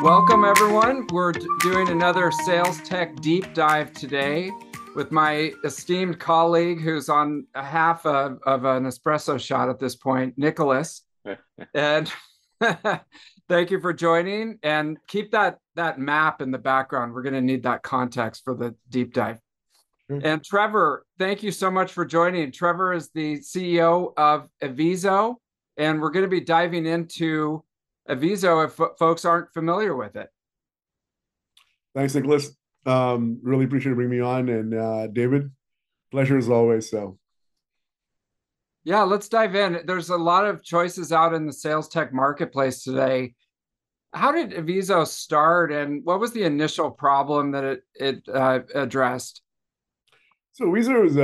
Welcome, everyone. We're doing another sales tech deep dive today with my esteemed colleague who's on a half of an espresso shot at this point, Nicholas. And thank you for joining. And keep that map in the background. We're going to need that context for the deep dive. And Trevor, thank you so much for joining. Trevor is the CEO of Aviso, and we're going to be diving into Aviso if folks aren't familiar with it. Thanks, Nicholas. Really appreciate you bringing me on. And David, pleasure as always. So, yeah, let's dive in. There's a lot of choices out in the sales tech marketplace today. How did Aviso start, and what was the initial problem that it addressed? so Aviso is,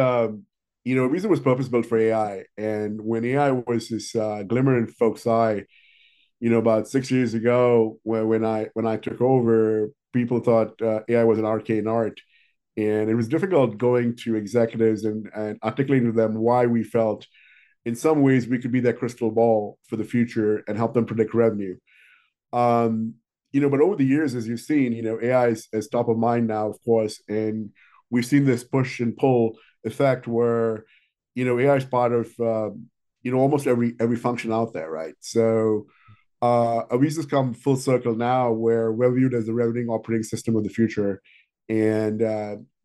Aviso was purpose built for AI, and when AI was this glimmer in folks' eye, about 6 years ago, when I took over, people thought AI was an arcane art, and it was difficult going to executives and articulating to them why we felt, in some ways, we could be that crystal ball for the future and help them predict revenue. Um, but over the years, as you've seen, AI is top of mind now, of course, and we've seen this push and pull effect where, AI is part of, almost every function out there, right? So Avisa's come full circle now where we're viewed as the revenue operating system of the future. And,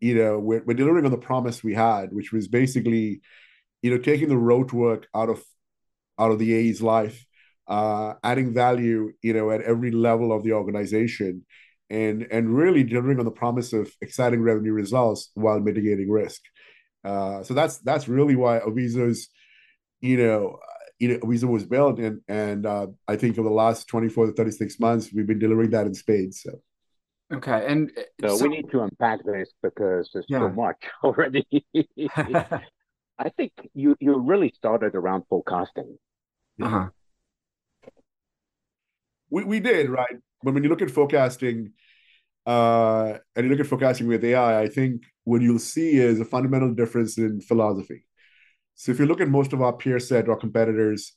we're delivering on the promise we had, which was basically, taking the rote work out of the AE's life, adding value, at every level of the organization, and really delivering on the promise of exciting revenue results while mitigating risk. So that's really why you know, Aviso was built, and I think over the last 24 to 36 months, we've been delivering that in spades. So. Okay, and So we need to unpack this because there's so yeah. much already. I think you really started around forecasting. Uh-huh. We did, right? But when you look at forecasting, and you look at forecasting with AI, I think what you'll see is a fundamental difference in philosophy. So if you look at most of our peer set or competitors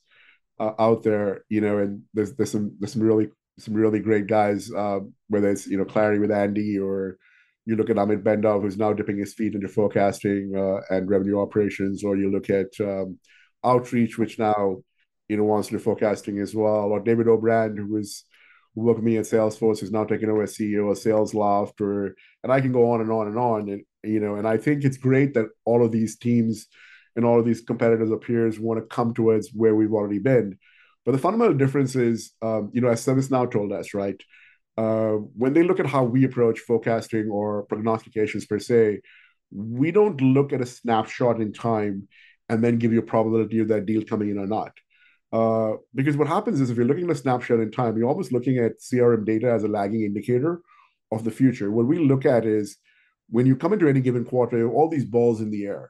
out there, and there's some really great guys, whether it's Clarity with Andy, or you look at Amit Bendov, who's now dipping his feet into forecasting and revenue operations, or you look at Outreach, which now wants to do forecasting as well, or David O'Brand, who worked with me at Salesforce, who's now taking over as CEO of SalesLoft, and I can go on and on and on, and I think it's great that all of these teams and all of these competitors or peers want to come towards where we've already been. But the fundamental difference is, as ServiceNow told us, right? When they look at how we approach forecasting or prognostications per se, we don't look at a snapshot in time and then give you a probability of that deal coming in or not. Because what happens is if you're looking at a snapshot in time, you're almost looking at CRM data as a lagging indicator of the future. What we look at is when you come into any given quarter, you have all these balls in the air,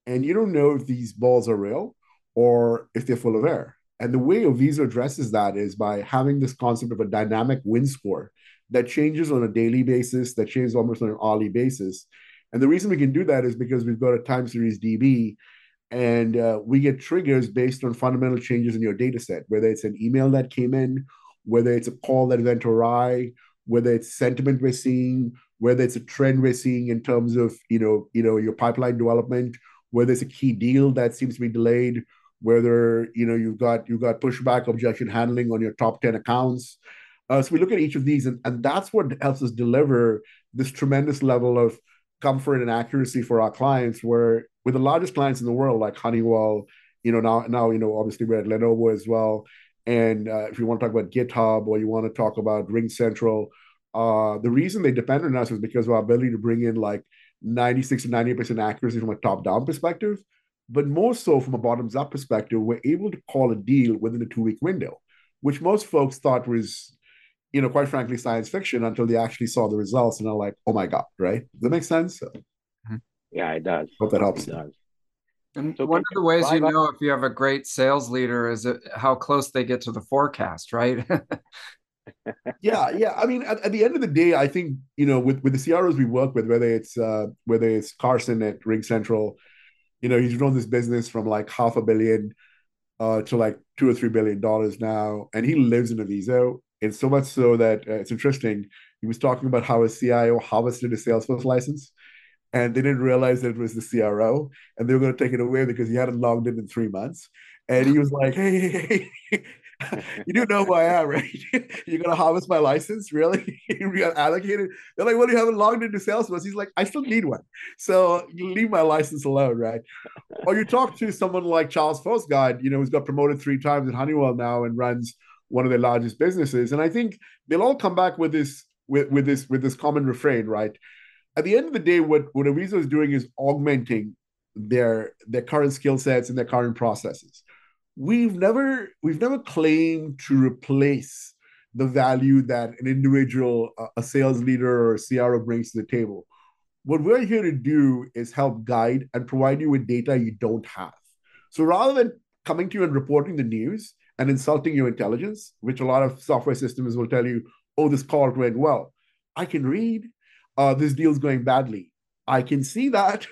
and you don't know if these balls are real or if they're full of air. And the way Aviso addresses that is by having this concept of a dynamic win score that changes on a daily basis, that changes almost on an hourly basis. And the reason we can do that is because we've got a time series DB, and we get triggers based on fundamental changes in your data set, whether it's an email that came in, whether it's a call that went awry, whether it's sentiment we're seeing, whether it's a trend we're seeing in terms of your pipeline development, whether it's a key deal that seems to be delayed, whether you've got pushback objection handling on your top 10 accounts. So we look at each of these, and that's what helps us deliver this tremendous level of comfort and accuracy for our clients, where with the largest clients in the world, like Honeywell, now obviously we're at Lenovo as well. And if you want to talk about GitHub, or you want to talk about Ring Central, the reason they depend on us is because of our ability to bring in like 96 to 98% accuracy from a top-down perspective, but more so from a bottoms-up perspective. We're able to call a deal within a 2-week window, which most folks thought was, quite frankly, science fiction until they actually saw the results and are like, oh my God, right? Does that make sense? So, Yeah, it does. hope that helps. It does. And So one can of the you ways drive up? if you have a great sales leader is how close they get to the forecast, right? Yeah. I mean, at the end of the day, I think with the CROs we work with, whether it's Carson at Ring Central, he's grown this business from like $500 million to like $2 or $3 billion now, and he lives in Aviso. And so much so that it's interesting. He was talking about how a CIO harvested a Salesforce license, and they didn't realize that it was the CRO, and they were going to take it away because he hadn't logged in 3 months. And he was like, "Hey, you do know who I am, right? You're going to harvest my license, really? You got allocated." They're like, "Well, you haven't logged into Salesforce." He's like, "I still need one, so you leave my license alone, right?" Or you talk to someone like Charles Forsgard, who's got promoted 3 times at Honeywell now and runs one of their largest businesses. And I think they'll all come back with this common refrain, right? At the end of the day, what Aviso is doing is augmenting their current skill sets and their current processes. We've never claimed to replace the value that an individual, a sales leader or a CRO brings to the table. What we're here to do is help guide and provide you with data you don't have. So rather than coming to you and reporting the news and insulting your intelligence, which a lot of software systems will tell you, "Oh, this call went well," I can read, this deal's going badly. I can see that.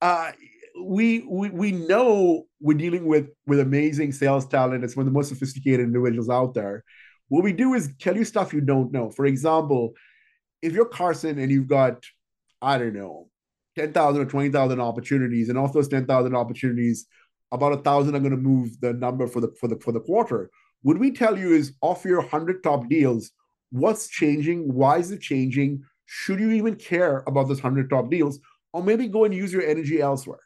Uh, we know we're dealing with amazing sales talent. It's one of the most sophisticated individuals out there. What we do is tell you stuff you don't know. For example, if you're Carson and you've got, I don't know, 10,000 or 20,000 opportunities, and of those 10,000 opportunities, about 1,000 are going to move the number for the quarter. What we tell you is, of your 100 top deals, what's changing? Why is it changing? Should you even care about those 100 top deals? Or maybe go and use your energy elsewhere.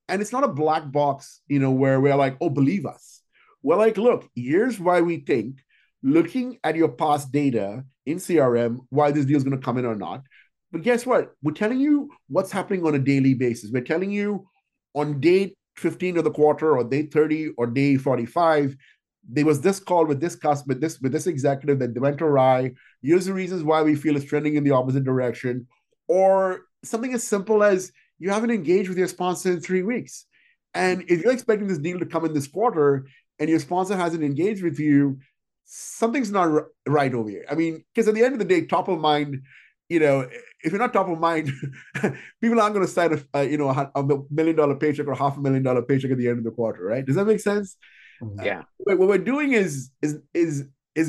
And it's not a black box, where we're like, "Oh, believe us." We're like, "Look, here's why we think, looking at your past data in CRM, why this deal is going to come in or not. But guess what? We're telling you what's happening on a daily basis. We're telling you on day 15 of the quarter, or day 30, or day 45, there was this call with this customer, with this executive that went awry. Here's the reasons why we feel it's trending in the opposite direction." Or something as simple as, you haven't engaged with your sponsor in 3 weeks. And if you're expecting this deal to come in this quarter and your sponsor hasn't engaged with you, something's not right over here. I mean, because at the end of the day, top of mind, if you're not top of mind, people aren't going to sign a $1 million paycheck or $500,000 paycheck at the end of the quarter, right? Does that make sense? Yeah. What we're doing is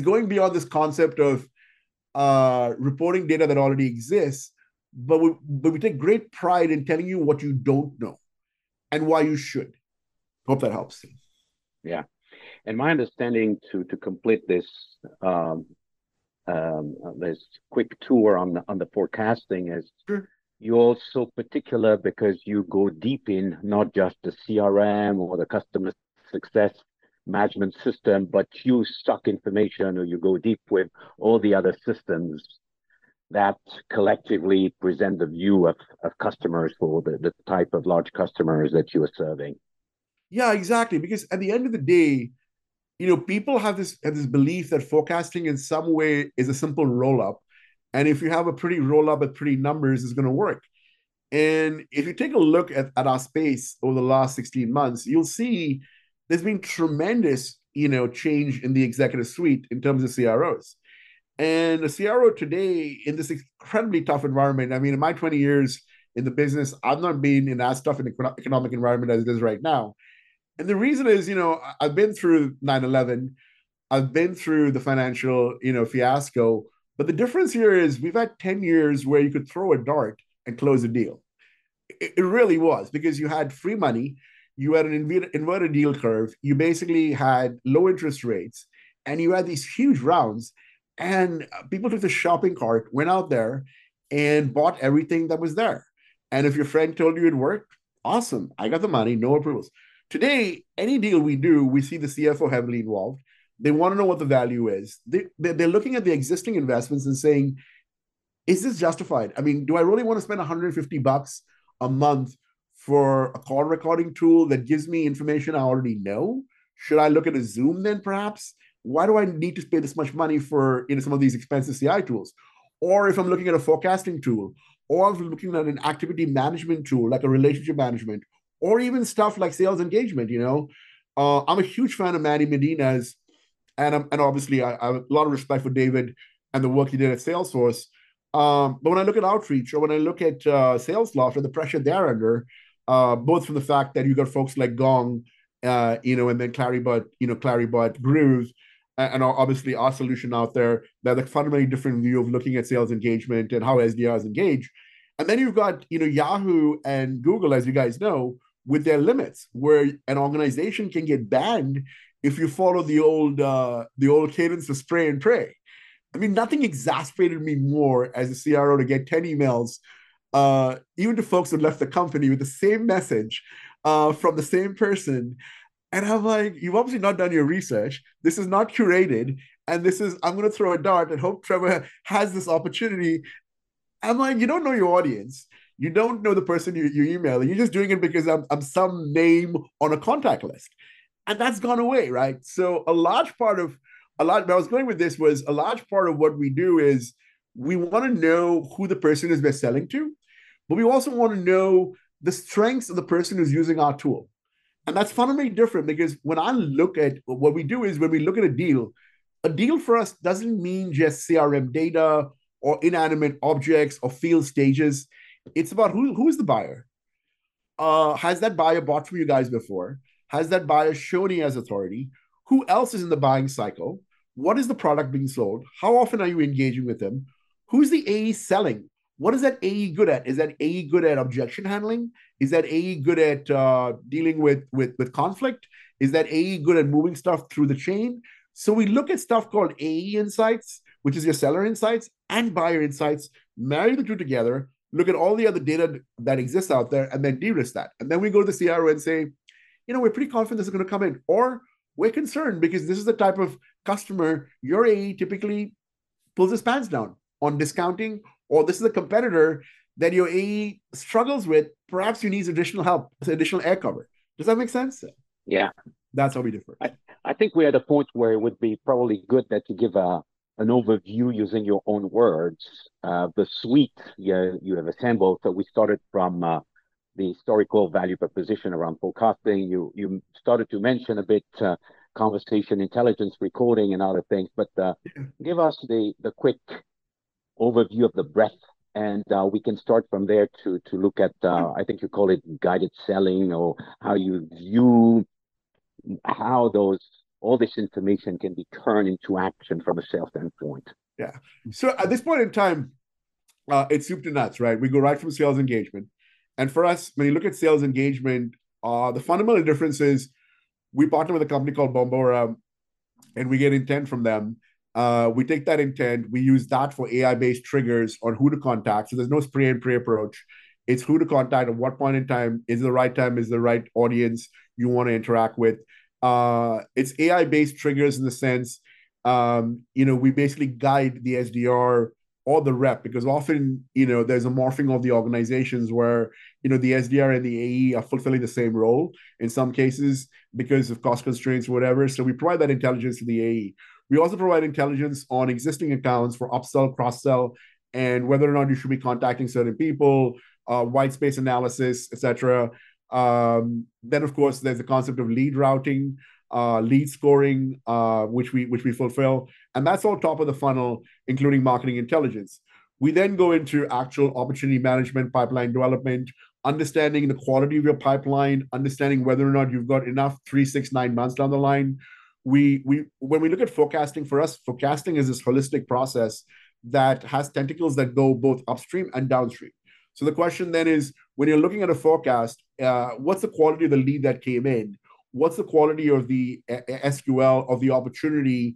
going beyond this concept of reporting data that already exists, but we take great pride in telling you what you don't know and why you should. Hope that helps. Yeah. And my understanding, to complete this quick tour on the forecasting, is Sure. you're also particular because you go deep in not just the CRM or the customer success management system, but you suck information, or you go deep with all the other systems that collectively present the view of customers, for the type of large customers that you are serving. Yeah, exactly. Because at the end of the day, people have this belief that forecasting in some way is a simple roll up, and if you have a pretty roll up with pretty numbers, it's going to work. And if you take a look at our space over the last 16 months, you'll see there's been tremendous change in the executive suite in terms of CROs. And a CRO today, in this incredibly tough environment, I mean, in my 20 years in the business, I've not been in as tough an economic environment as it is right now. And the reason is, I've been through 9/11, I've been through the financial, fiasco. But the difference here is we've had 10 years where you could throw a dart and close a deal. It really was, because you had free money, you had an inverted yield curve, you basically had low interest rates, and you had these huge rounds. And people took the shopping cart, went out there, and bought everything that was there. And if your friend told you it worked, awesome. I got the money, no approvals. Today, any deal we do, we see the CFO heavily involved. They want to know what the value is. They're looking at the existing investments and saying, "Is this justified? I mean, do I really want to spend $150 a month for a call recording tool that gives me information I already know? Should I look at a Zoom then, perhaps? Why do I need to pay this much money for some of these expensive CI tools?" Or if I'm looking at a forecasting tool, or I'm looking at an activity management tool like a relationship management, or even stuff like sales engagement. I'm a huge fan of Manny Medina's, and obviously I have a lot of respect for David and the work he did at Salesforce. But when I look at outreach, or when I look at Salesloft and the pressure they're under, both from the fact that you got folks like Gong, and then Claribot Grooves, and obviously our solution out there that a fundamentally different view of looking at sales engagement and how SDRs engage. And then you've got, Yahoo and Google, as you guys know, with their limits, where an organization can get banned if you follow the old cadence of spray and pray. I mean, nothing exasperated me more as a CRO to get 10 emails, even to folks who left the company with the same message from the same person. And I'm like, you've obviously not done your research. This is not curated. And I'm going to throw a dart and hope Trevor has this opportunity. I'm like, you don't know your audience. You don't know the person you email. You're just doing it because I'm some name on a contact list. And that's gone away, right? So where I was going with this was a large part of what we do is we want to know who the person is we're selling to, but we also want to know the strengths of the person who's using our tool. And that's fundamentally different because when I look at what we do is when we look at a deal for us doesn't mean just CRM data or inanimate objects or field stages. It's about who is the buyer. Has that buyer bought from you guys before? Has that buyer shown he has authority? Who else is in the buying cycle? What is the product being sold? How often are you engaging with them? Who's the AE selling? What is that AE good at? Is that AE good at objection handling? Is that AE good at dealing with conflict? Is that AE good at moving stuff through the chain? So we look at stuff called AE insights, which is your seller insights, and buyer insights, marry the two together, look at all the other data that exists out there, and then de-risk that. And then we go to the CRO and say, we're pretty confident this is going to come in. Or we're concerned because this is the type of customer your AE typically pulls his pants down on discounting, or this is a competitor that your AE struggles with. Perhaps you need additional help, additional air cover. Does that make sense? Yeah. That's how we differ. I think we're at a point where it would be probably good that you give an overview using your own words, the suite you have assembled. So we started from the historical value proposition around forecasting. You started to mention a bit conversation intelligence, recording, and other things, but give us the quick overview of the breadth, and we can start from there to look at, I think you call it guided selling, or how you view how all this information can be turned into action from a sales standpoint. Yeah. So at this point in time, it's soup to nuts, right? We go right from sales engagement. And for us, when you look at sales engagement, the fundamental difference is we partner with a company called Bombora, and we get intent from them. We take that intent, we use that for AI-based triggers on who to contact. So there's no spray and pray approach. It's who to contact at what point in time, is the right time, is the right audience you want to interact with. It's AI-based triggers in the sense, we basically guide the SDR or the rep, because often, there's a morphing of the organizations where, the SDR and the AE are fulfilling the same role in some cases because of cost constraints or whatever. So we provide that intelligence to the AE. We also provide intelligence on existing accounts for upsell, cross-sell, and whether or not you should be contacting certain people, white space analysis, etc. Then, of course, there's the concept of lead routing, lead scoring, which we fulfill. And that's all top of the funnel, including marketing intelligence. We then go into actual opportunity management, pipeline development, understanding the quality of your pipeline, understanding whether or not you've got enough 3, 6, 9 months down the line. When we look at forecasting, for us, forecasting is this holistic process that has tentacles that go both upstream and downstream. So the question then is, when you're looking at a forecast, what's the quality of the lead that came in? What's the quality of the SQL of the opportunity?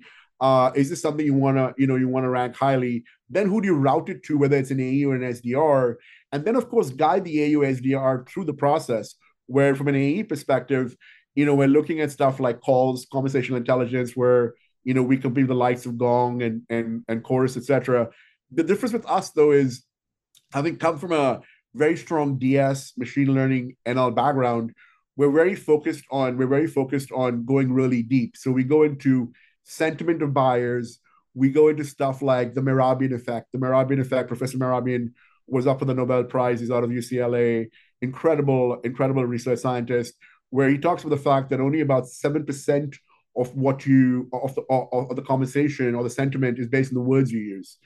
Is this something you want to rank highly? Then who do you route it to, whether it's an AE or an SDR? And then, of course, guide the AE or SDR through the process, where from an AE perspective, we're looking at stuff like calls, conversational intelligence, where, we compete with the likes of Gong and Chorus, etc. The difference with us, though, is having come from a very strong DS, machine learning, ML background, we're very focused on going really deep. So we go into sentiment of buyers. We go into stuff like the Mehrabian effect. The Mehrabian effect, Professor Mehrabian was up for the Nobel Prize. He's out of UCLA. Incredible research scientist, where he talks about the fact that only about 7% of the conversation or the sentiment is based on the words you use.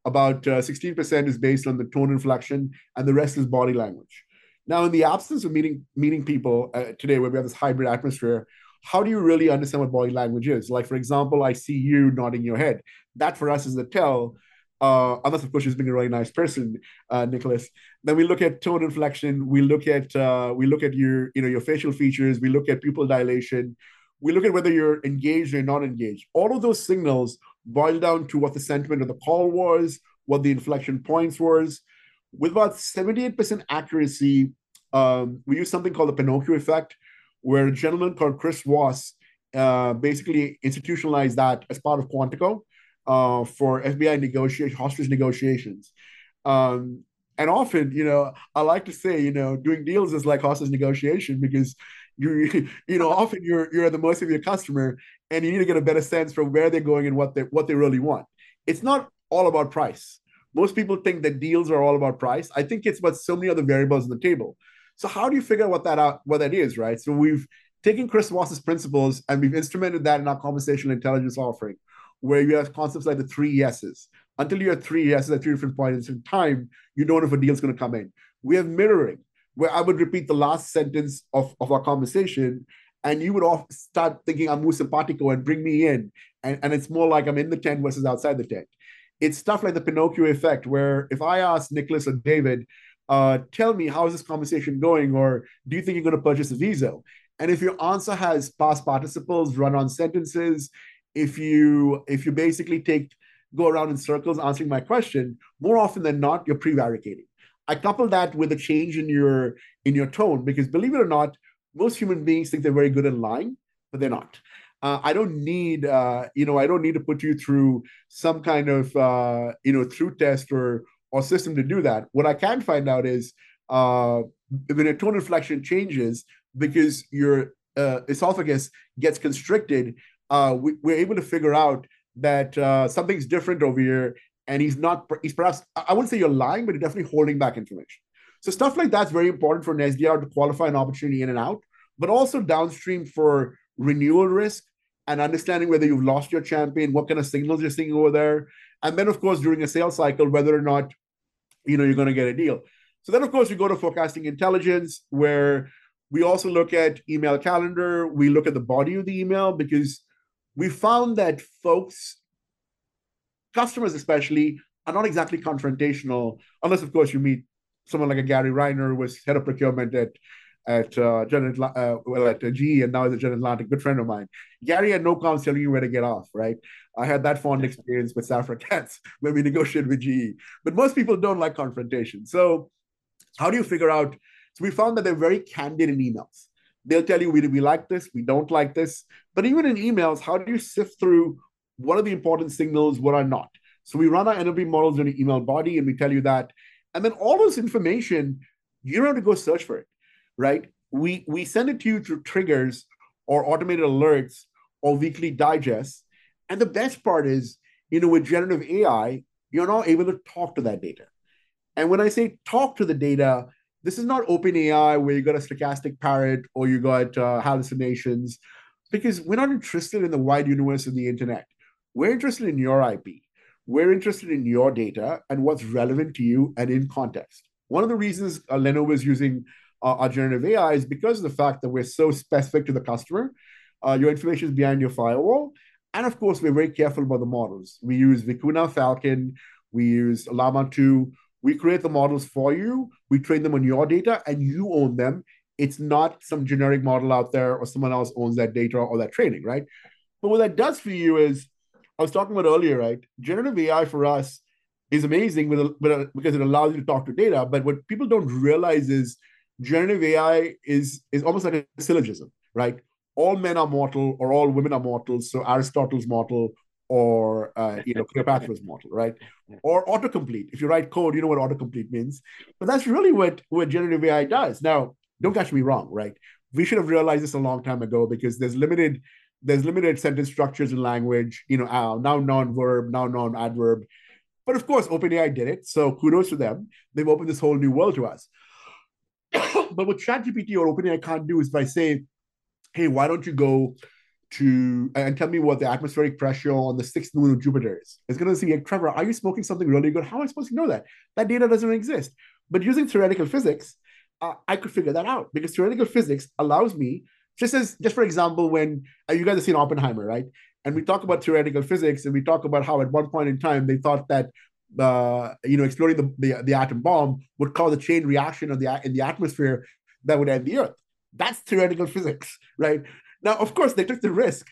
About 16% is based on the tone inflection, and the rest is body language. Now, in the absence of meeting people today, where we have this hybrid atmosphere, how do you really understand what body language is? Like, for example, I see you nodding your head. That for us is the tell. Unless, of course, she's being a really nice person, Nicholas. Then we look at tone inflection. We look at your facial features. We look at pupil dilation. We look at whether you're engaged or not engaged. All of those signals boil down to what the sentiment of the call was, what the inflection points was. With about 78% accuracy, we use something called the Pinocchio effect, where a gentleman called Chris Voss basically institutionalized that as part of Quantico for FBI hostage negotiations. And often, I like to say, doing deals is like hostage negotiation because often you're at the mercy of your customer, and you need to get a better sense for where they're going and what they really want. It's not all about price. Most people think that deals are all about price. I think it's about so many other variables on the table. So how do you figure out what that is, right? So we've taken Chris Voss's principles and we've instrumented that in our conversational intelligence offering, where you have concepts like the 3 yeses. Until you have 3 yeses at 3 different points in time, you don't know if a deal is going to come in. We have mirroring, where I would repeat the last sentence of our conversation, and you would start thinking I'm muy simpatico and bring me in. And it's more like I'm in the tent versus outside the tent. It's stuff like the Pinocchio effect, where if I ask Nicholas or David, tell me, how is this conversation going? Or do you think you're going to purchase Aviso? And if your answer has past participles, run-on sentences, if you basically go around in circles answering my question, more often than not, you're prevaricating. I couple that with a change in your tone, because believe it or not, most human beings think they're very good at lying, but they're not. I don't need to put you through some kind of through test or system to do that. What I can find out is when a tone inflection changes because your esophagus gets constricted, we're able to figure out that something's different over here, and he's perhaps, I wouldn't say you're lying, but you're definitely holding back information. So stuff like that's very important for an SDR to qualify an opportunity in and out, but also downstream for renewal risk and understanding whether you've lost your champion, what kind of signals you're seeing over there. And then, of course, during a sales cycle, whether or not you're going to get a deal. So then, of course, we go to forecasting intelligence, where we also look at email calendar. We look at the body of the email, because we found that customers especially, are not exactly confrontational, unless, of course, you meet someone like a Gary Reiner, who was head of procurement at GE, and now is a General Atlantic, good friend of mine. Gary had no qualms telling you where to get off, right? I had that fond experience with Safra Katz when we negotiated with GE. But most people don't like confrontation. So how do you figure out? So we found that they're very candid in emails. They'll tell you, we like this, we don't like this. But even in emails, how do you sift through what are the important signals, what are not? So we run our NLP models in an email body, and we tell you that. And then all this information, you don't have to go search for it, right? We send it to you through triggers or automated alerts or weekly digests. And the best part is, with generative AI, you're now able to talk to that data. And when I say talk to the data, this is not open AI where you got a stochastic parrot or you got hallucinations, because we're not interested in the wide universe of the internet. We're interested in your IP. We're interested in your data and what's relevant to you and in context. One of the reasons Lenovo is using our generative AI is because of the fact that we're so specific to the customer. Your information is behind your firewall. And of course, we're very careful about the models. We use Vicuna Falcon. We use Llama 2. We create the models for you. We train them on your data, and you own them. It's not some generic model out there or someone else owns that data or that training, right? But what that does for you is, I was talking about earlier, right? Generative AI for us is amazing because it allows you to talk to data. But what people don't realize is generative AI is almost like a syllogism, right? All men are mortal, or all women are mortal. So Aristotle's mortal, or Cleopatra's mortal, right? Or autocomplete. If you write code, you know what autocomplete means. But that's really what generative AI does. Now, don't catch me wrong, right? We should have realized this a long time ago, because there's limited sentence structures in language. Now non-verb, now non-adverb. But of course, OpenAI did it. So kudos to them. They've opened this whole new world to us. But what ChatGPT or OpenAI can't do is by saying, hey, why don't you go and tell me what the atmospheric pressure on the 6th moon of Jupiter is. It's going to say, Trevor, are you smoking something really good? How am I supposed to know that? That data doesn't exist. But using theoretical physics, I could figure that out, because theoretical physics allows me Just for example, when you guys have seen Oppenheimer, right? And we talk about theoretical physics, and we talk about how at one point in time they thought that exploding the atom bomb would cause a chain reaction in the atmosphere that would end the Earth. That's theoretical physics, right? Now, of course, they took the risk.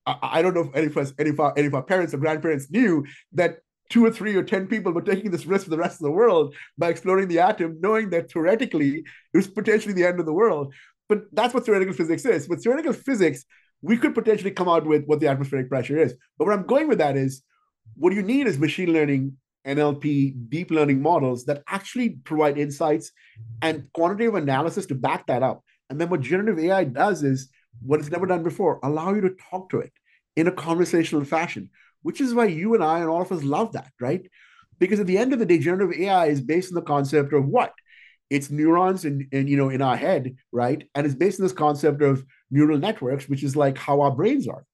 I don't know if any of our parents or grandparents knew that 2 or 3 or 10 people were taking this risk for the rest of the world by exploding the atom, knowing that theoretically it was potentially the end of the world. But that's what theoretical physics is. With theoretical physics, we could potentially come out with what the atmospheric pressure is. But where I'm going with that is what you need is machine learning, NLP, deep learning models that actually provide insights and quantitative analysis to back that up. And then what generative AI does is what it's never done before, allow you to talk to it in a conversational fashion, which is why you and I and all of us love that, right? Because at the end of the day, generative AI is based on the concept of what? It's neurons in our head, right? And it's based on this concept of neural networks, which is like how our brains are.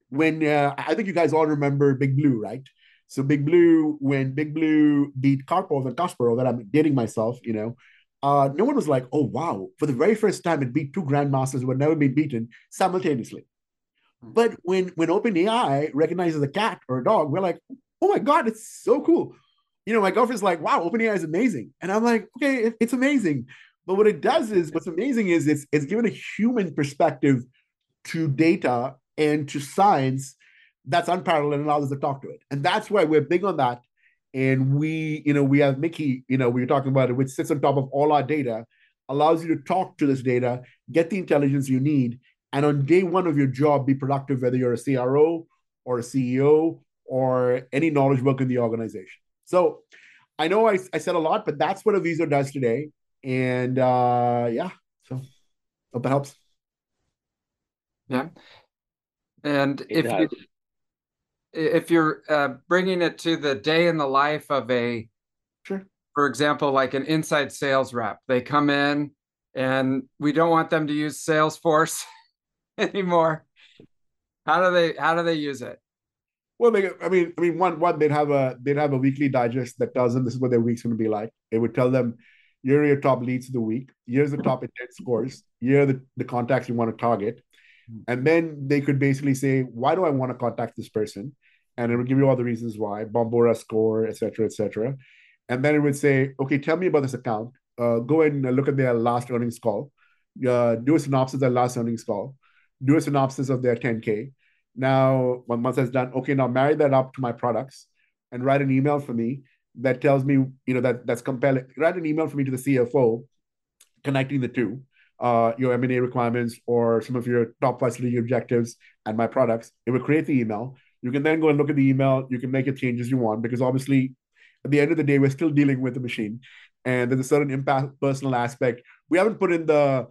When I think you guys all remember Big Blue, right? So Big Blue, when Big Blue beat Karpov and Kasparov, that I'm dating myself, no one was like, oh, wow. For the very first time, it beat two grandmasters who had never been beaten simultaneously. But when OpenAI recognizes a cat or a dog, we're like, oh my God, it's so cool. My girlfriend's like, wow, OpenAI is amazing. And I'm like, okay, it's amazing. But what it does is, what's amazing is it's given a human perspective to data and to science that's unparalleled and allows us to talk to it. And that's why we're big on that. And we have Mickey, we were talking about it, which sits on top of all our data, allows you to talk to this data, get the intelligence you need, and on day one of your job, be productive, whether you're a CRO or a CEO or any knowledge work in the organization. So I know I said a lot, but that's what Aviso does today. And yeah, so hope that helps. Yeah. And It does. if you're bringing it to the day in the life of Sure. For example, like an inside sales rep, they come in and we don't want them to use Salesforce anymore. How do they use it? Well, one they'd have a weekly digest that tells them this is what their week's going to be like. It would tell them, here are your top leads of the week. Here's the top intent scores. Here are the contacts you want to target. And then they could basically say, why do I want to contact this person? And it would give you all the reasons why, Bombora score, et cetera, et cetera. And then it would say, okay, tell me about this account. Go and look at their last earnings call. Do a synopsis of their last earnings call. Do a synopsis of their 10K. Now, once that's done, okay, now marry that up to my products and write an email for me that tells me, that's compelling. Write an email for me to the CFO, connecting the two, your M&A requirements or some of your top 5 strategic objectives and my products. It will create the email. You can then go and look at the email. You can make it changes you want, because obviously at the end of the day, we're still dealing with the machine. And there's a certain impact, personal aspect. We haven't put in the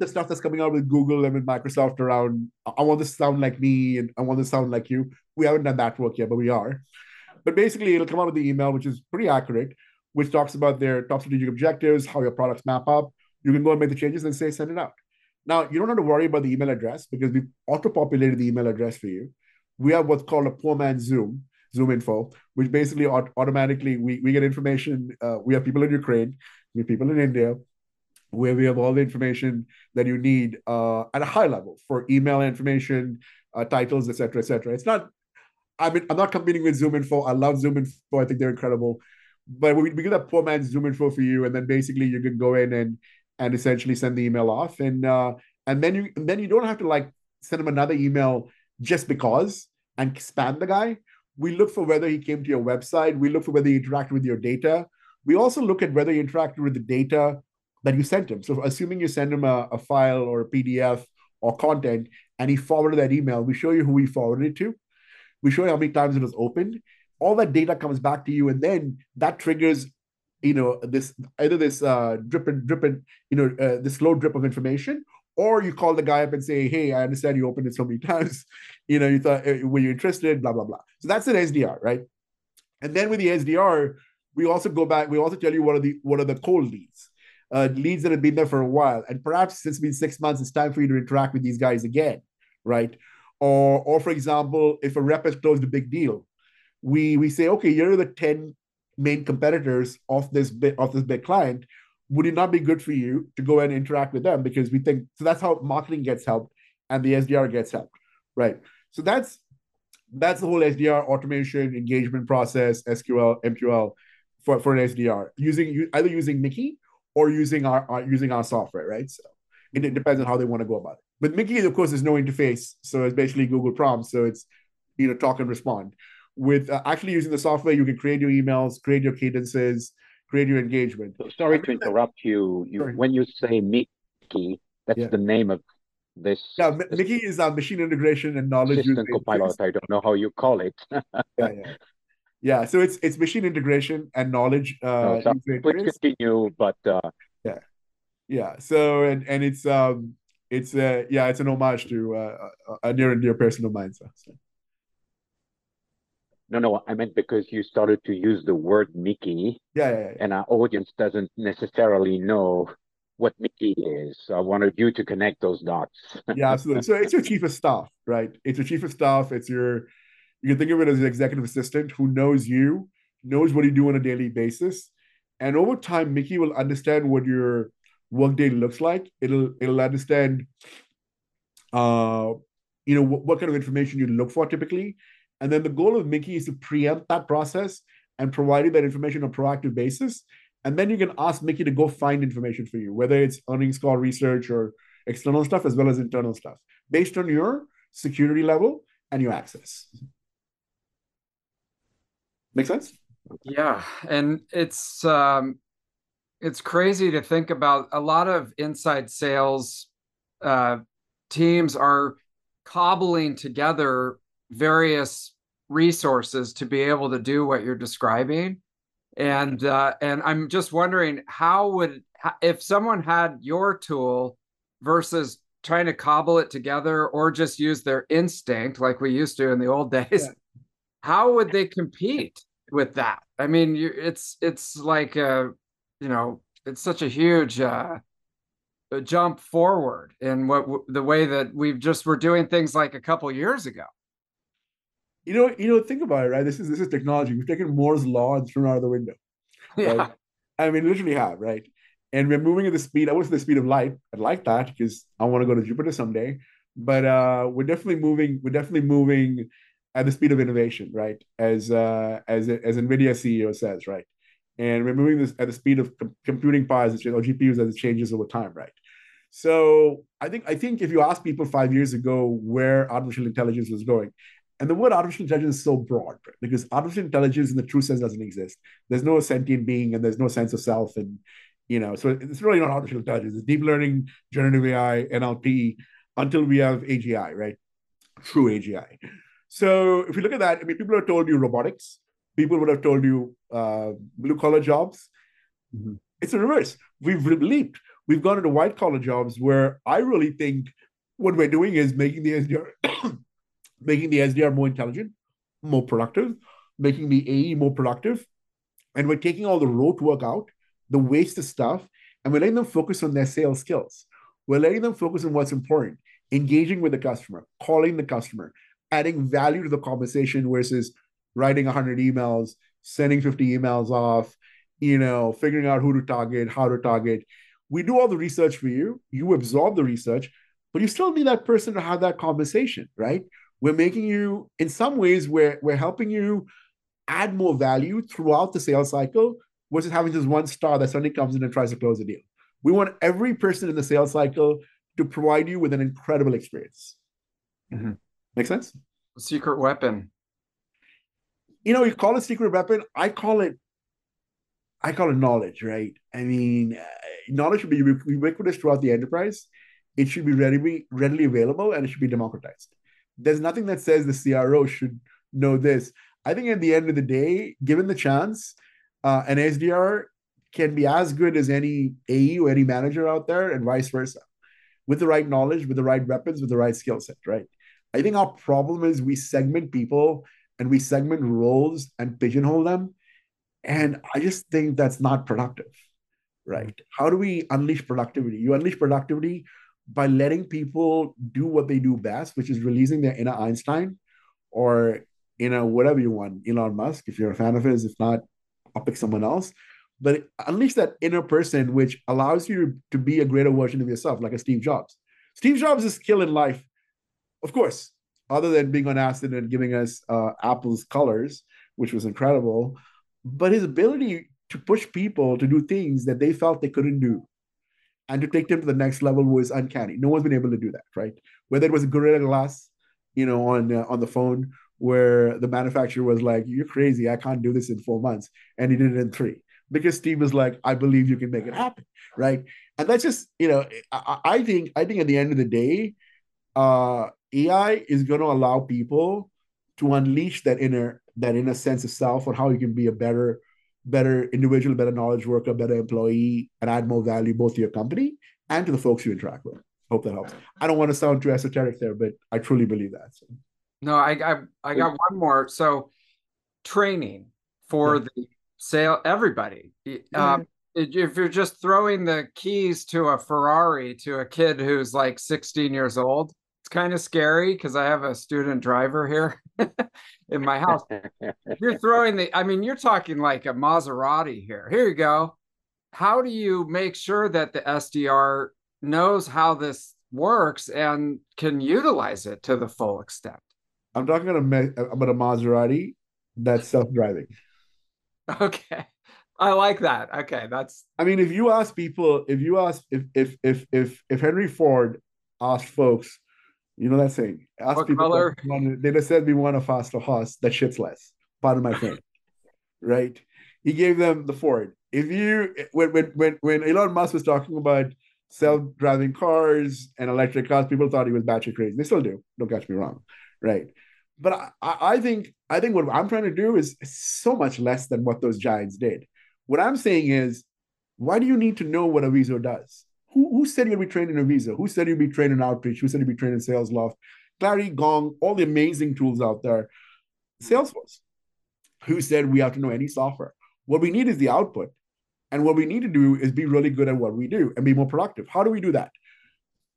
stuff that's coming out with Google and with Microsoft around, I want this to sound like me and I want this to sound like you. We haven't done that work yet, but we are. But basically, it'll come out with the email, which is pretty accurate, which talks about their top strategic objectives, how your products map up. You can go and make the changes and say, send it out. Now, you don't have to worry about the email address because we've auto-populated the email address for you. We have what's called a poor man's Zoom info, which basically automatically we get information. We have people in Ukraine, we have people in India, where we have all the information that you need at a high level for email information, titles, et cetera, et cetera. It's not, I'm not competing with Zoom info. I love Zoom info. I think they're incredible. But we give that poor man's Zoom info for you, and then basically you can go in and essentially send the email off, and then you don't have to like send him another email just because and spam the guy. We look for whether he came to your website. We look for whether he interacted with your data. We also look at whether he interacted with the data that you sent him. So assuming you send him a file or a PDF or content and he forwarded that email, we show you who he forwarded it to. We show you how many times it was opened. All that data comes back to you, and then that triggers, this drip and this slow drip of information, or you call the guy up and say, hey, I understand you opened it so many times. You thought, were you interested? Blah, blah, blah. So that's an SDR, right? And then with the SDR, we also go back, we also tell you what are the cold leads. Leads that have been there for a while. And perhaps it's been 6 months, it's time for you to interact with these guys again, right? Or for example, if a rep has closed a big deal, we say, okay, here are the 10 main competitors of this big client. would it not be good for you to go and interact with them? Because we think so. That's how marketing gets helped and the SDR gets helped, right? So that's the whole SDR automation engagement process, SQL, MQL for an SDR, either using Mickey or using our software, right? So it depends on how they want to go about it. With Mickey, of course, there's no interface, so it's basically Google prompts. So it's talk and respond. With actually using the software, you can create your emails, create your cadences, create your engagement. So sorry to interrupt you. Sorry. When you say Mickey, that's Yeah. the name of this. Yeah, Mickey is our machine integration and knowledge Assistant copilot. I don't know how you call it. Yeah. So it's machine integration and knowledge No, so please continue, but yeah. So and it's it's an homage to a near and dear person of mine. So. No, I meant because you started to use the word Mickey, yeah. And our audience doesn't necessarily know what Mickey is. So I wanted you to connect those dots. Yeah, absolutely. So it's your chief of staff, right? It's your chief of staff. You can think of it as an executive assistant who knows you, knows what you do on a daily basis. And over time, Mickey will understand what your workday looks like. It'll understand what kind of information you look for typically. And then the goal of Mickey is to preempt that process and provide you that information on a proactive basis. And then you can ask Mickey to go find information for you, whether it's earnings call research or external stuff as well as internal stuff, based on your security level and your access. Make sense? Yeah, and it's crazy to think about. A lot of inside sales teams are cobbling together various resources to be able to do what you're describing. And I'm just wondering, if someone had your tool versus trying to cobble it together or just use their instinct like we used to in the old days, how would they compete with that? I mean, it's like it's such a huge jump forward in the way that we're doing things like a couple years ago. Think about it, right? This is technology. We've taken Moore's law and thrown out of the window. Yeah. Right? I mean, literally have, right? And we're moving at the speed. I wish the speed of light. I'd like that because I want to go to Jupiter someday. But we're definitely moving. We're definitely moving at the speed of innovation, right? As NVIDIA CEO says, right? And we're moving this at the speed of computing powers or GPUs as it changes over time, right? So I think if you ask people 5 years ago where artificial intelligence was going, and the word artificial intelligence is so broad, right? Because artificial intelligence in the true sense doesn't exist. There's no sentient being and there's no sense of self. And, so it's really not artificial intelligence. It's deep learning, generative AI, NLP, until we have AGI, right? True AGI. So if you look at that, I mean, people have told you robotics. People would have told you blue-collar jobs. Mm-hmm. It's the reverse. We've leaped. We've gone into white-collar jobs where I really think what we're doing is making the SDR more intelligent, more productive, making the AE more productive. And we're taking all the rote work out, the wasted stuff, and we're letting them focus on their sales skills. We're letting them focus on what's important, engaging with the customer, calling the customer, adding value to the conversation versus writing 100 emails, sending 50 emails off, figuring out who to target, how to target. We do all the research for you. You absorb the research, but you still need that person to have that conversation, right? We're making you, in some ways, we're helping you add more value throughout the sales cycle versus having just one star that suddenly comes in and tries to close a deal. We want every person in the sales cycle to provide you with an incredible experience. Mm-hmm. Make sense? Secret weapon. You call it secret weapon. I call it knowledge, right? I mean, knowledge should be ubiquitous throughout the enterprise. It should be readily available, and it should be democratized. There's nothing that says the CRO should know this. I think at the end of the day, given the chance, an SDR can be as good as any AE or any manager out there, and vice versa, with the right knowledge, with the right weapons, with the right skill set, right? I think our problem is we segment people and we segment roles and pigeonhole them. And I just think that's not productive, right? How do we unleash productivity? You unleash productivity by letting people do what they do best, which is releasing their inner Einstein or, whatever you want, Elon Musk, if you're a fan of his. If not, I'll pick someone else. but unleash that inner person, which allows you to be a greater version of yourself, like a Steve Jobs. Steve Jobs' skill in life, of course, other than being on acid and giving us Apple's colors, which was incredible, but his ability to push people to do things that they felt they couldn't do and to take them to the next level was uncanny. No one's been able to do that, right? Whether it was Gorilla Glass, on the phone, where the manufacturer was like, "You're crazy! I can't do this in 4 months," and he did it in 3 because Steve was like, "I believe you can make it happen," right? And that's just, I think at the end of the day, AI is going to allow people to unleash that inner sense of self, or how you can be a better individual, better knowledge worker, better employee, and add more value both to your company and to the folks you interact with. Hope that helps. I don't want to sound too esoteric there, but I truly believe that. So. No, I got one more. So training for the sale, everybody. If you're just throwing the keys to a Ferrari to a kid who's like 16 years old, it's kind of scary because I have a student driver here in my house. You're throwing you're talking like a Maserati here. Here you go. How do you make sure that the SDR knows how this works and can utilize it to the full extent? I'm talking about a Maserati that's self-driving. Okay. I like that. Okay, that's. I mean, if you ask people, if Henry Ford asked folks, you know that saying, ask What people, color? they just said we want a faster horse that shits less. Pardon my French, right? He gave them the Ford. If you when Elon Musk was talking about self-driving cars and electric cars, people thought he was batshit crazy. They still do. Don't catch me wrong, right? But I think what I'm trying to do is so much less than what those giants did. What I'm saying is, why do you need to know what Aviso does? Who said you'd be trained in Aviso? Who said you'd be trained in outreach? Who said you'd be trained in Sales Loft? Clary, Gong, all the amazing tools out there. Salesforce. Who said we have to know any software? What we need is the output. And what we need to do is be really good at what we do and be more productive. How do we do that?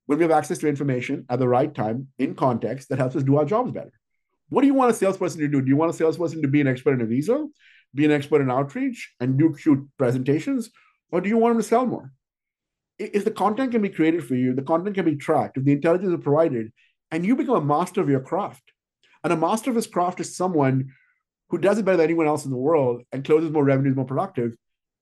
When we have access to information at the right time, in context, that helps us do our jobs better. What do you want a salesperson to do? Do you want a salesperson to be an expert in Aviso, be an expert in outreach, and do cute presentations? Or do you want them to sell more? If the content can be created for you, the content can be tracked, if the intelligence is provided, and you become a master of your craft. And a master of his craft is someone who does it better than anyone else in the world and closes more revenues, more productive,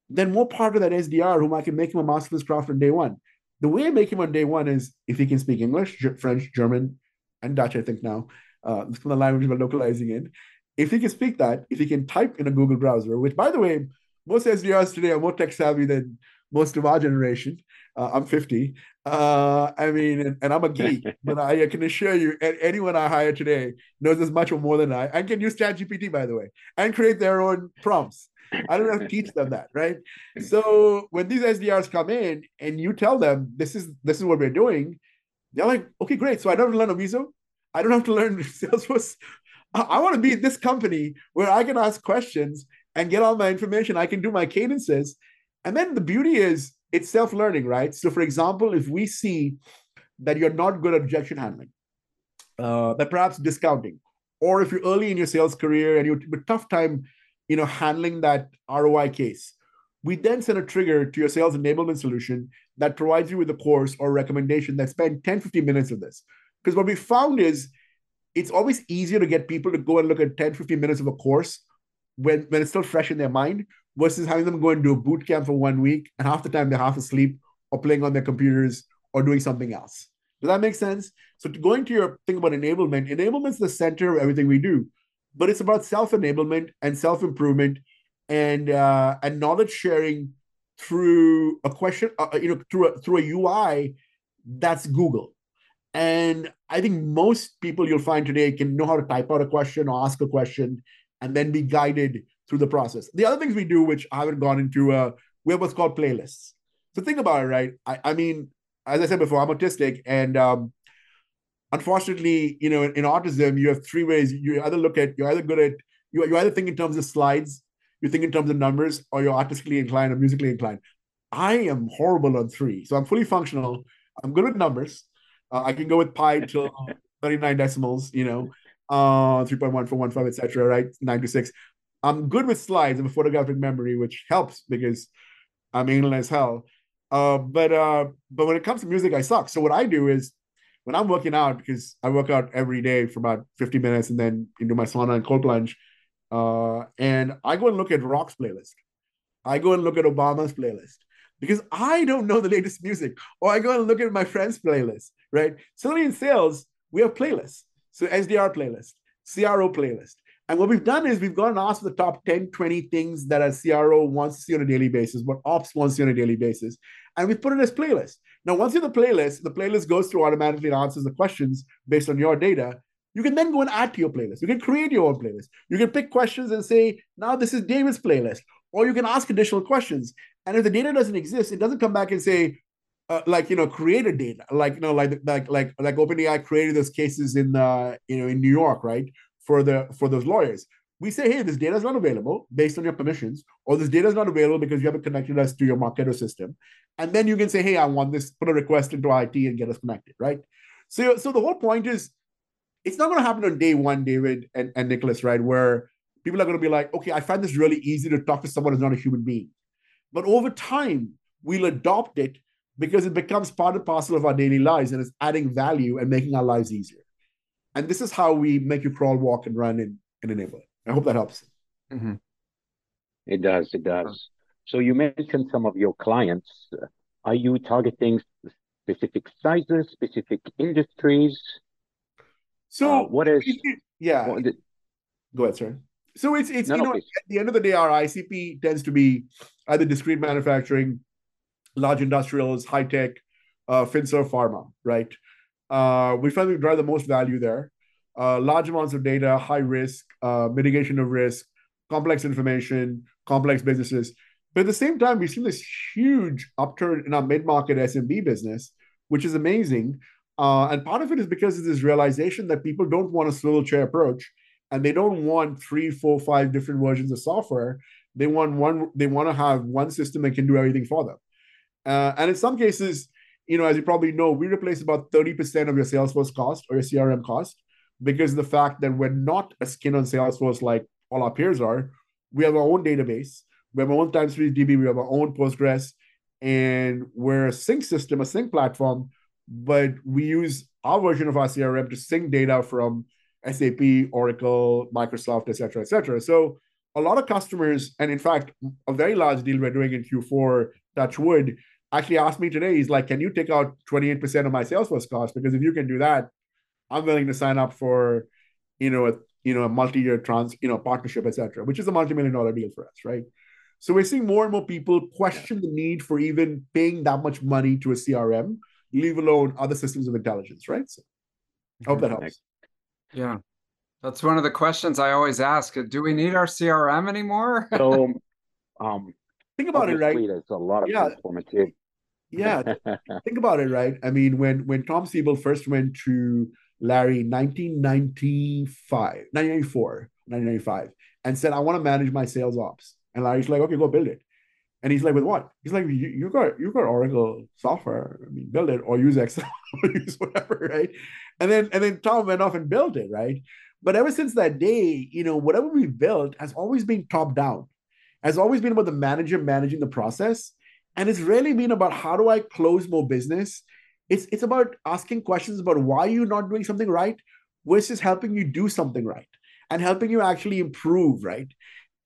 then more part of that SDR whom I can make him a master of his craft on day one. The way I make him on day one is if he can speak English, French, German, and Dutch, I think now. This is the language we're localizing in. If he can speak that, if he can type in a Google browser, which, by the way, most SDRs today are more tech savvy than most of our generation. I'm 50. And I'm a geek, but I can assure you, anyone I hire today knows as much or more than I, and can use ChatGPT, by the way, and create their own prompts. I don't have to teach them that, right? So when these SDRs come in and you tell them this is what we're doing, they're like, okay, great. So I don't have to learn Aviso. I don't have to learn Salesforce. I want to be at this company where I can ask questions and get all my information. I can do my cadences. And then the beauty is it's self-learning, right? So for example, if we see that you're not good at objection handling, that perhaps discounting, or if you're early in your sales career and you have a tough time, handling that ROI case, we then send a trigger to your sales enablement solution that provides you with a course or recommendation that spend 10, 15 minutes of this. Because what we found is it's always easier to get people to go and look at 10, 15 minutes of a course when it's still fresh in their mind versus having them go and do a boot camp for 1 week and half the time they're half asleep or playing on their computers or doing something else. Does that make sense? So going to your thing about enablement's the center of everything we do, but it's about self-enablement and self-improvement and knowledge sharing through a question, through a UI that's Google. And I think most people you'll find today can know how to type out a question or ask a question and then be guided through the process. The other things we do, which I haven't gone into, we have what's called playlists. So think about it, right? I mean, as I said before, I'm autistic. And unfortunately, in autism, you have 3 ways. You either think in terms of slides, you think in terms of numbers, or you're artistically inclined or musically inclined. I am horrible on 3. So I'm fully functional. I'm good with numbers. I can go with pi till 39 decimals, 3.1415, etc., right? 9 to 6. I'm good with slides. I'm a photographic memory, which helps because I'm anal as hell. But when it comes to music, I suck. So what I do is when I'm working out, because I work out every day for about 50 minutes and then into my sauna and cold plunge, and I go and look at Rock's playlist. I go and look at Obama's playlist because I don't know the latest music, or I go and look at my friend's playlist, right? Certainly in sales, we have playlists. So SDR playlist, CRO playlist. And what we've done is we've gone and asked for the top 10, 20 things that a CRO wants to see on a daily basis, what ops wants to see on a daily basis. And we put it as playlist. Now, once you're the playlist goes through automatically and answers the questions based on your data. You can then go and add to your playlist. You can create your own playlist. You can pick questions and say, now this is David's playlist. Or you can ask additional questions. And if the data doesn't exist, it doesn't come back and say, create a data, like OpenAI created those cases in in New York, right? For those lawyers. We say, hey, this data is not available based on your permissions, or this data is not available because you haven't connected us to your Marketo system. And then you can say, hey, I want this, put a request into IT and get us connected, right? So the whole point is, it's not going to happen on day one, David and Nicholas, right? Where people are going to be like, okay, I find this really easy to talk to someone who's not a human being. But over time, we'll adopt it because it becomes part and parcel of our daily lives and it's adding value and making our lives easier. And this is how we make you crawl, walk, and run and enable it. I hope that helps. Mm-hmm. It does. It does. So you mentioned some of your clients. Are you targeting specific sizes, specific industries? So what is? Yeah. Go ahead, sir. So it's no, at the end of the day, our ICP tends to be either discrete manufacturing, large industrials, high tech, FinServ pharma, right? We find we drive the most value there. Large amounts of data, high risk, mitigation of risk, complex information, complex businesses. But at the same time, we've seen this huge upturn in our mid-market SMB business, which is amazing. And part of it is because of this realization that people don't want a swivel chair approach, and they don't want 3, 4, 5 different versions of software. They want one. They want to have one system that can do everything for them. And in some cases, as you probably know, we replace about 30% of your Salesforce cost or your CRM cost because of the fact that we're not a skin on Salesforce like all our peers are. We have our own database. We have our own time series DB. We have our own Postgres. And we're a sync system, a sync platform, but we use our version of our CRM to sync data from SAP, Oracle, Microsoft, et cetera, et cetera. So a lot of customers, and in fact, a very large deal we're doing in Q4, touch wood, actually asked me today, he's like, can you take out 28% of my Salesforce cost? Because if you can do that, I'm willing to sign up for, a multi-year partnership, et cetera, which is a multi-million-dollar deal for us, right? So we're seeing more and more people question the need for even paying that much money to a CRM, leave alone other systems of intelligence, right? So I hope that helps. Yeah. That's one of the questions I always ask. Do we need our CRM anymore? So, think about it, right? There's a lot of transformative. Yeah, think about it, right? I mean, when Tom Siebel first went to Larry 1995, and said, I want to manage my sales ops. And Larry's like, okay, go build it. And he's like, with what? He's like, you got Oracle software. I mean, build it or use Excel or use whatever, right? And then Tom went off and built it, right? But ever since that day, whatever we built has always been top down, has always been about the manager managing the process. And it's really been about how do I close more business? It's about asking questions about why you're not doing something right versus helping you do something right and helping you actually improve, right?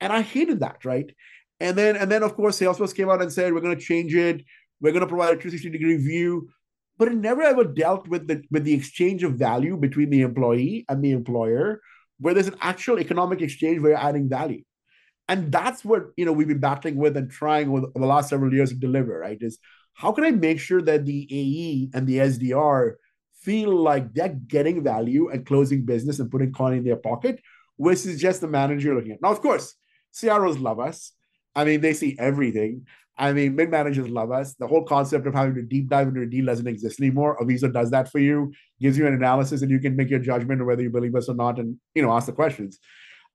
And I hated that, right? And then of course, Salesforce came out and said, we're going to change it. We're going to provide a 360-degree view. But it never ever dealt with the exchange of value between the employee and the employer, where there's an actual economic exchange where you're adding value. And that's what we've been battling with and trying over the last several years to deliver, right? Is how can I make sure that the AE and the SDR feel like they're getting value and closing business and putting coin in their pocket versus just the manager looking at. Now, of course, CROs love us. I mean, they see everything. I mean, mid-managers love us. The whole concept of having to deep dive into a deal doesn't exist anymore. Aviso does that for you, gives you an analysis, and you can make your judgment on whether you believe us or not and, ask the questions.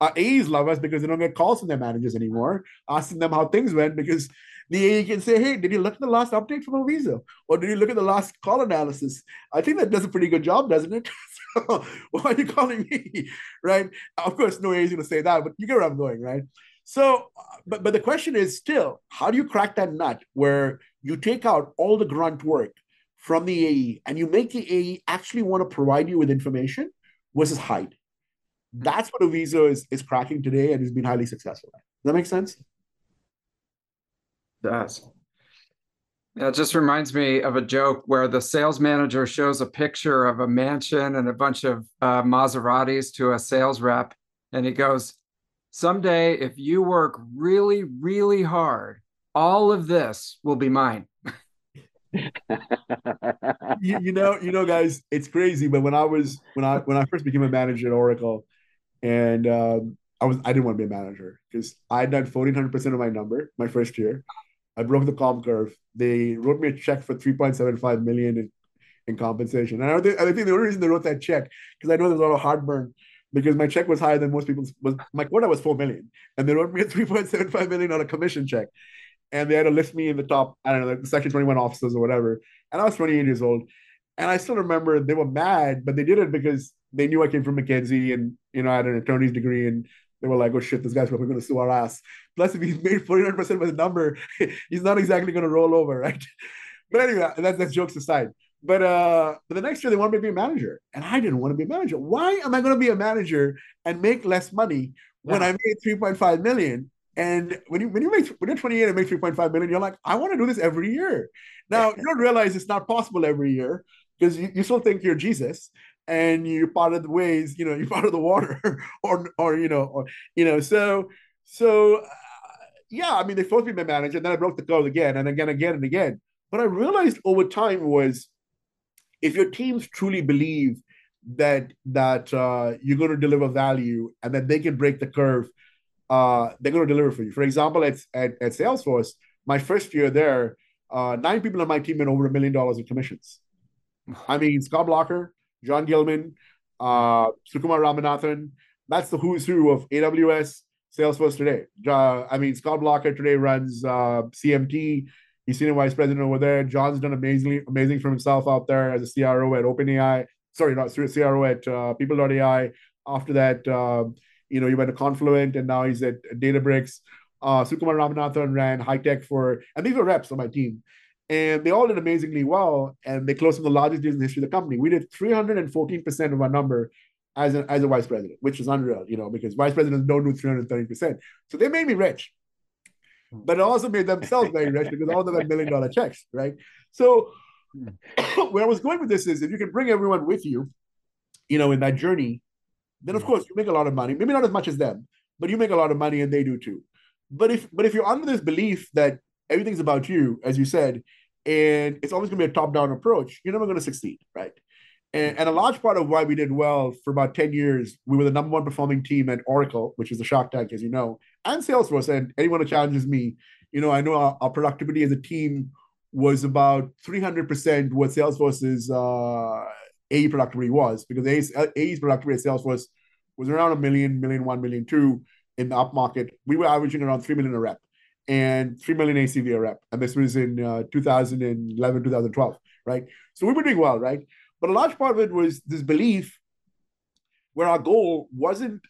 AEs love us because they don't get calls from their managers anymore, asking them how things went because the AE can say, hey, did you look at the last update from Aviso? Or did you look at the last call analysis? I think that does a pretty good job, doesn't it? Why are you calling me? Right? Of course, no way he's going to say that, but you get where I'm going, right? So, but the question is still, how do you crack that nut where you take out all the grunt work from the AE and you make the AE actually want to provide you with information versus hide? That's what Aviso is cracking today and has been highly successful at. Does that make sense? It does. Yeah, it just reminds me of a joke where the sales manager shows a picture of a mansion and a bunch of Maseratis to a sales rep. And he goes, someday, if you work really, really hard, all of this will be mine. Guys, it's crazy. But when I first became a manager at Oracle, and I didn't want to be a manager because I had done 1,400% of my number my first year. I broke the comp curve. They wrote me a check for 3.75 million in compensation. And I think the only reason they wrote that check, because I know there's a lot of heartburn, because my check was higher than most people's. My quota was 4 million, and they wrote me a 3.75 million on a commission check, and they had to list me in the top, I don't know, the Section 21 officers or whatever. And I was 28 years old, and I still remember they were mad, but they did it because they knew I came from McKinsey, and I had an attorney's degree, and they were like, "Oh shit, this guy's probably going to sue our ass." Plus, if he's made 49% of his number, he's not exactly going to roll over, right? But anyway, that's jokes aside. But the next year they wanted me to be a manager, and I didn't want to be a manager. Why am I going to be a manager and make less money when I made 3.5 million? And when you're 28 and make 3.5 million, you're like, I want to do this every year. Now you don't realize it's not possible every year because you still think you're Jesus and you're part of the ways, you're part of the water, so yeah. I mean, they forced me to be a manager, and then I broke the code again and again, and again. What I realized over time was, if your teams truly believe that you're going to deliver value and that they can break the curve, they're going to deliver for you. For example, at Salesforce, my first year there, 9 people on my team made over $1 million in commissions. I mean, Scott Blocker, John Gilman, Sukumar Ramanathan. That's the who's who of AWS, Salesforce today. I mean, Scott Blocker today runs CMT. He's senior vice president over there. John's done amazing for himself out there as a CRO at OpenAI. Sorry, not CRO at People.ai. After that, he went to Confluent, and now he's at Databricks. Sukumar Ramanathan ran high tech and these were reps on my team. And they all did amazingly well, and they closed some of the largest deals in the history of the company. We did 314% of our number as a vice president, which is unreal, because vice presidents don't do 330%. So they made me rich. But it also made themselves very rich because all of them had $1 million checks, right? So where I was going with this is, if you can bring everyone with you, in that journey, then of course you make a lot of money. Maybe not as much as them, but you make a lot of money, and they do too. But if you're under this belief that everything's about you, as you said, and it's always going to be a top-down approach, you're never going to succeed, right? And a large part of why we did well for about 10 years, we were the number 1 performing team at Oracle, which is the Shark Tank, as you know, and Salesforce. And anyone who challenges me, I know our productivity as a team was about 300% what Salesforce's AE productivity was, because AE's productivity at Salesforce was around $1 million, $1.1 million, $1.2 million in the upmarket. We were averaging around $3 million a rep and $3 million ACV a rep. And this was in 2011, 2012, right? So we were doing well, right? But a large part of it was this belief where our goal wasn't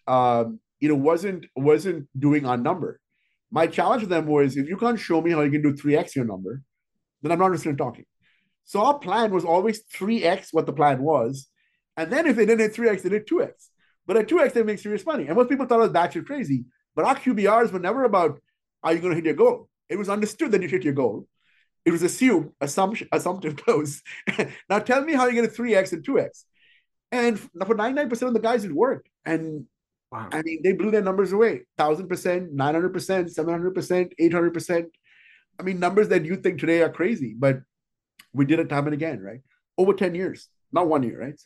doing our number. My challenge to them was, if you can't show me how you can do 3x your number, then I'm not interested in talking. So our plan was always 3x what the plan was. And then if they didn't hit 3x, they did 2x. But at 2x, they make serious money. And most people thought I was batshit crazy. But our QBRs were never about, are you going to hit your goal? It was understood that you hit your goal. It was assumptive close. Now tell me how you get a 3x and 2x. And for 99% of the guys, it worked. And wow. I mean, they blew their numbers away. 1,000%, 900%, 700%, 800%. I mean, numbers that you think today are crazy, but we did it time and again, right? Over 10 years, not 1 year, right?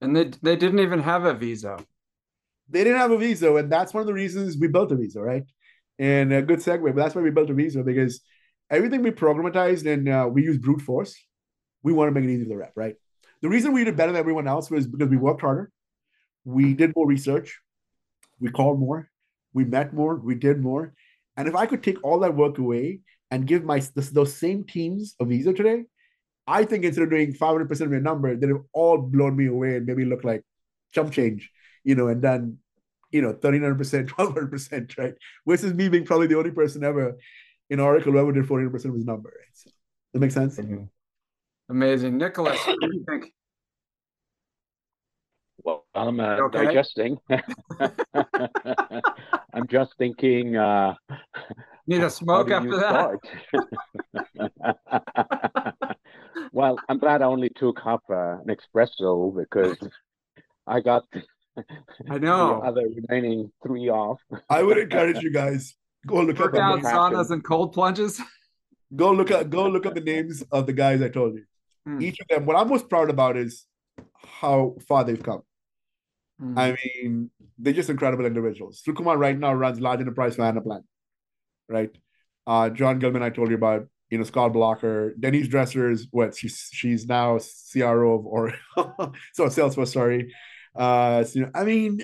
And they didn't even have Aviso. They didn't have Aviso, and that's one of the reasons we built Aviso, right? And a good segue, but that's why we built Aviso, because everything we programatized and we use brute force, we want to make it easy for the rep, right? The reason we did better than everyone else was because we worked harder, we did more research, we called more, we met more, we did more. And if I could take all that work away and give those same teams Aviso today, I think instead of doing 500% of your number, they'd have all blown me away and made me look like chump change, and done, 1,300%, 1,200%, right? Versus me being probably the only person ever in Oracle who ever did 400% of his number, right? So that makes sense. Mm-hmm. Amazing. Nicholas, what do you think? Well, I'm Okay. digesting. I'm just thinking, Need a how smoke do you after that? start? Well, I'm glad I only took half an espresso because I got I the know. other remaining 3 off. I would encourage you guys, go look up Workout, the passion. saunas, and cold plunges. go look up the names of the guys I told you. Each of them, what I'm most proud about is how far they've come. I mean, they're just incredible individuals. Sukumar right now runs large enterprise for Anaplan, right? John Gilman, I told you about, Scott Blocker. Denise Dresser is what? She's now CRO of, or so Salesforce, sorry. I mean,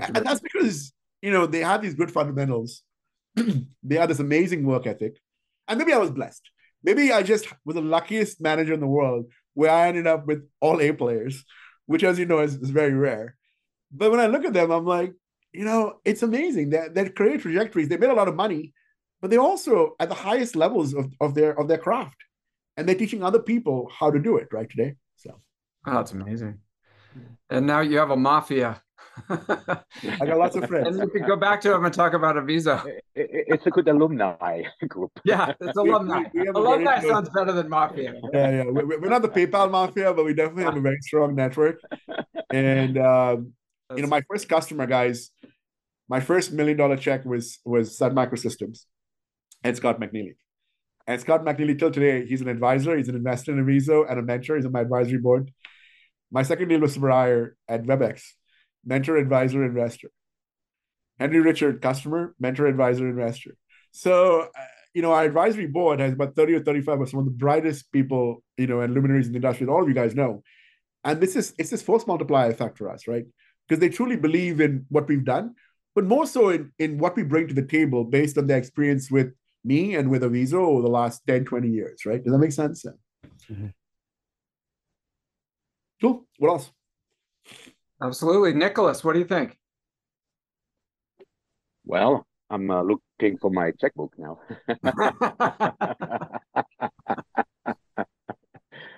and that's because, they have these good fundamentals. They have this amazing work ethic. And maybe I was blessed. Maybe I just was the luckiest manager in the world where I ended up with all A players, which, as you know, is very rare. But when I look at them, I'm like, it's amazing that their career trajectories. They made a lot of money, but they're also at the highest levels of their craft, and they're teaching other people how to do it right today. So, that's amazing. And now you have a mafia. I got lots of friends. And you can go back to them and talk about Aviso. It's a good alumni group. Yeah, it's alumni. Alumni sounds better than mafia. Yeah. We're not the PayPal mafia, but we definitely have a very strong network. And my first customer, guys, my first $1 million check was Sun Microsystems and Scott McNeely. And Scott McNeely, till today, he's an advisor, he's an investor in Aviso and a mentor. He's on my advisory board. My second deal was Subraier at WebEx, mentor, advisor, investor. Henry Richard, customer, mentor, advisor, investor. So, our advisory board has about 30 or 35 of some of the brightest people, and luminaries in the industry that all of you guys know. And it's this force multiplier effect for us, right? Because they truly believe in what we've done, but more so in what we bring to the table based on their experience with me and with Aviso over the last 10, 20 years, right? Does that make sense? Mm-hmm. Cool. What else? Absolutely. Nicholas, what do you think? Well, I'm looking for my checkbook now.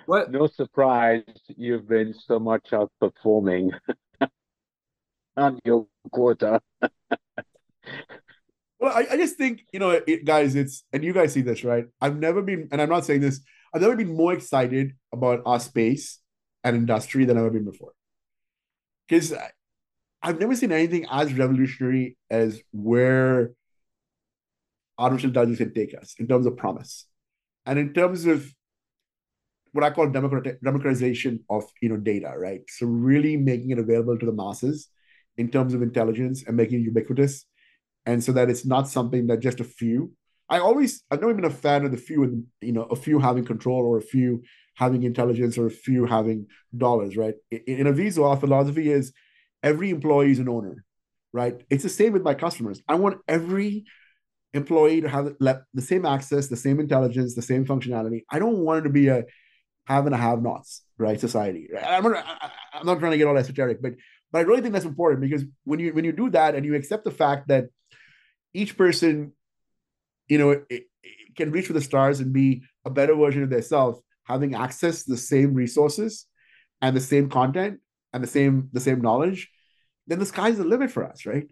What? No surprise, you've been so much outperforming on your quota. Well, I just think, guys, and you guys see this, right? I've never been, and I'm not saying this, I've never been more excited about our space and industry than I've ever been before. Because I've never seen anything as revolutionary as where artificial intelligence can take us in terms of promise. And in terms of what I call democratization of data, right? So really making it available to the masses in terms of intelligence and making it ubiquitous. And so that it's not something that just a few. I've never been a fan of the few, and a few having control or a few having intelligence or a few having dollars, right? In Aviso, our philosophy is every employee is an owner, right? It's the same with my customers. I want every employee to have the same access, the same intelligence, the same functionality. I don't want it to be a have and a have-nots, right? Society. I'm not trying to get all esoteric, but I really think that's important because when you do that and you accept the fact that each person, it can reach for the stars and be a better version of themselves, having access to the same resources and the same content and the same knowledge, then the sky's the limit for us, right?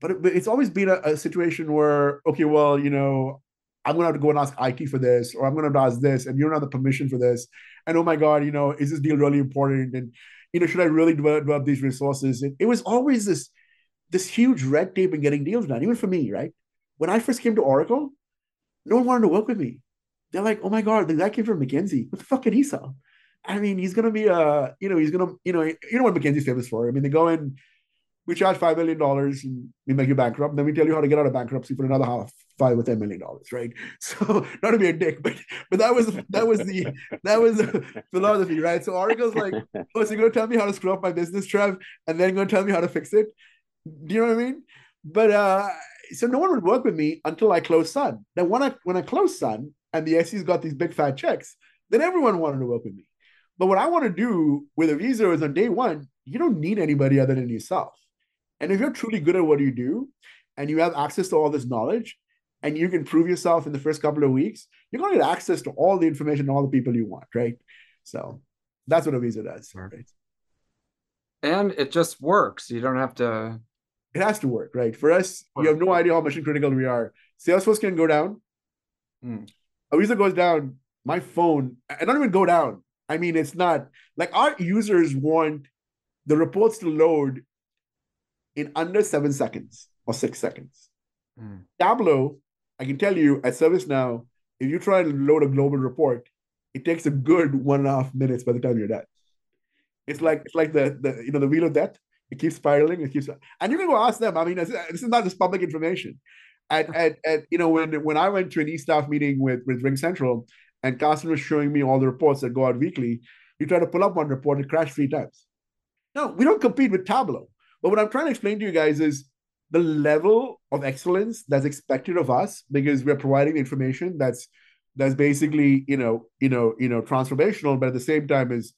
But it's always been a situation where, okay, well, I'm going to have to go and ask IT for this, or I'm going to ask this, and you don't have the permission for this. And oh my God, is this deal really important? And, should I really develop these resources? It was always this huge red tape in getting deals done, even for me, right? When I first came to Oracle, no one wanted to work with me. They're like, oh my God, the guy came from McKinsey. What the fuck can he sell? I mean, he's going to be he's going to, you know what McKinsey's famous for. I mean, they go in, we charge $5 million and we make you bankrupt. And then we tell you how to get out of bankruptcy for another $5 or $10 million, right? So not to be a dick, but that was the philosophy, right? So Oracle's like, oh, so you're going to tell me how to screw up my business, Trev, and then you're going to tell me how to fix it? Do you know what I mean? But so no one would work with me until I closed Sun. Then when I closed Sun and the SEs got these big fat checks, then everyone wanted to work with me. But what I want to do with Aviso is on day one, you don't need anybody other than yourself. And if you're truly good at what you do and you have access to all this knowledge and you can prove yourself in the first couple of weeks, you're going to get access to all the information and all the people you want, right? So that's what Aviso does. Right? And it just works. You don't have to. It has to work, right? For us, you have no idea how mission critical we are. Salesforce can go down. Aviso goes down. My phone, I don't even go down. I mean, it's not like our users want the reports to load in under 7 seconds or 6 seconds. Tableau, I can tell you at ServiceNow, if you try to load a global report, it takes a good 1.5 minutes by the time you're done. It's like the wheel of death. It keeps spiraling. It keeps, and you can go ask them. I mean, this is not just public information. When I went to an e-staff meeting with Ring Central, and Carson was showing me all the reports that go out weekly, you try to pull up one report, it crashed 3 times. No, we don't compete with Tableau. But what I'm trying to explain to you guys is the level of excellence that's expected of us because we're providing information that's basically transformational, but at the same time is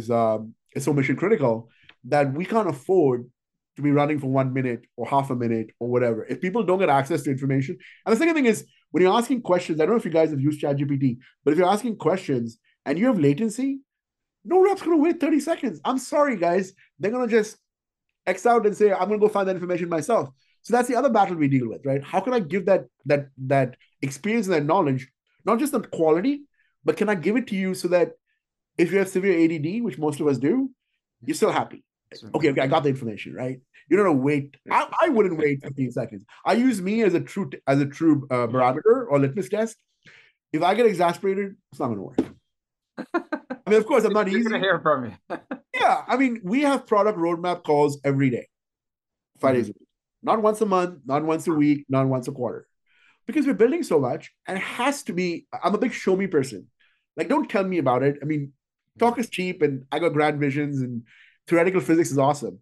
so mission critical that we can't afford to be running for 1 minute or half a minute or whatever. If people don't get access to information, and the second thing is when you're asking questions, I don't know if you guys have used ChatGPT, but if you're asking questions and you have latency, no rep's going to wait 30 seconds. I'm sorry, guys. They're going to just X out and say, I'm going to go find that information myself. So that's the other battle we deal with, right? How can I give that experience and that knowledge, not just on quality, but can I give it to you so that if you have severe ADD, which most of us do, you're still happy. Okay, I got the information, right? You don't wait. I wouldn't wait 15 seconds. I use me as a true barometer or litmus test. If I get exasperated, it's not going to work. I mean, of course, I'm not easy to hear from you. Yeah, I mean, we have product roadmap calls every day, 5 days a week, not once a month, not once a week, not once a quarter, because we're building so much, and it has to be. I'm a big show me person. Like, don't tell me about it. I mean, talk is cheap, and I got grand visions, and theoretical physics is awesome.